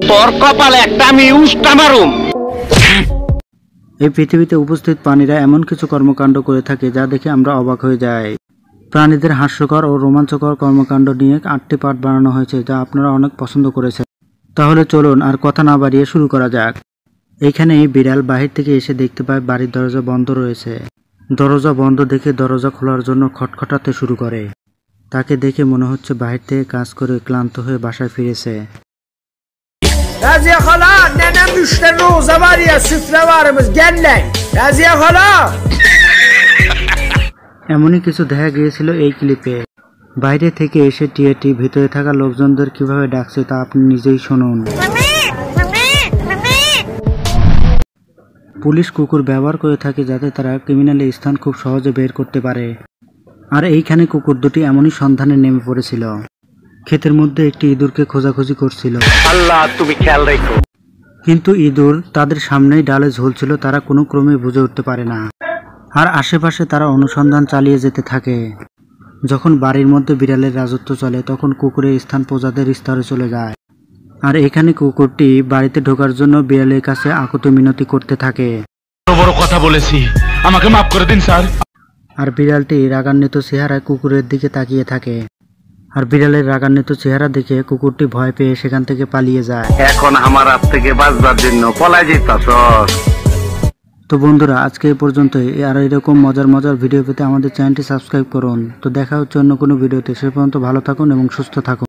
তোর কপালে একটা আমি উস্টা মারুম। এই পৃথিবীতে উপস্থিত প্রাণীরা এমন কিছু কর্মকাণ্ড করে থাকে যা দেখে আমরা অবাক হয়ে যাই। প্রাণীদের হাস্যকর ও রোমাঞ্চকর কর্মকাণ্ড নিয়ে 8টি পার্ট বানানো হয়েছে, যা আপনারা অনেক পছন্দ করেছেন। তাহলে চলুন আর কথা না বাড়িয়ে শুরু করা যাক। এইখানে এই বিড়াল বাহির থেকে এসে দেখতে পায় বাড়ির দরজা বন্ধ রয়েছে। দরজা বন্ধ দেখে দরজা খোলার জন্য খটখটাতে শুরু করে। তাকে দেখে মনে হচ্ছে বাহির থেকে কাজ করে ক্লান্ত হয়ে বাসায় ফিরেছে। Raziye hala, nenem müşteri roza var ya, süfre varımız, gelin. Raziye hala. এমনই কিছু দেখা গিয়েছিল এই ক্লিপে। বাইরে থেকে এসে টিয়াটি ভিতরে থাকা লোকজনদের কিভাবে ডাকছে তা আপনি নিজেই শুনুন। পুলিশ কুকুর ব্যবহার করে থাকে যাতে তারা ক্রিমিনালের স্থান খুব সহজে বের করতে পারে। আর এইখানে কুকুর দুটি এমনই সন্ধানে নেমে পড়েছিল। ক্ষেতের মধ্যে একটি ইঁদুরকে খোঁজাখুঁজি করছিল। আল্লাহ তুমি খেয়াল রেখো। কিন্তু ইঁদুর তাদের সামনেই ডালে ঝুলছিল, তারা কোনো ক্রমে বুঝে উঠতে পারে না। আর আশেপাশে তারা অনুসন্ধান চালিয়ে যেতে থাকে। যখন বাড়ির মধ্যে বিড়ালের রাজত্ব চলে তখন কুকুরের স্থান প্রজাদের স্তরে চলে যায়। আর এখানে কুকুরটি বাড়িতে ঢোকার জন্য বিড়ালের কাছে আকুতি মিনতি করতে থাকে। বড় বড় কথা বলেছি, আমাকে মাফ করে দিন স্যার। আর বিড়ালটি রাগান্বিত চেহারায় কুকুরের দিকে তাকিয়ে থাকে। আর বিড়ালের রাগান্বিত চেহারা দেখে কুকুরটি ভয় পেয়ে সেখান থেকে পালিয়ে যায়। এখন আমার হাত থেকে বাঁচবার জন্য পলায় যেতাছস। তো বন্ধুরা, আজকে এই পর্যন্তই। আর এরকম মজার মজার ভিডিও পেতে আমাদের চ্যানেলটি সাবস্ক্রাইব করুন। তো দেখা হচ্ছে অন্য কোনো ভিডিওতে। সে পর্যন্ত ভালো থাকুন এবং সুস্থ থাকুন।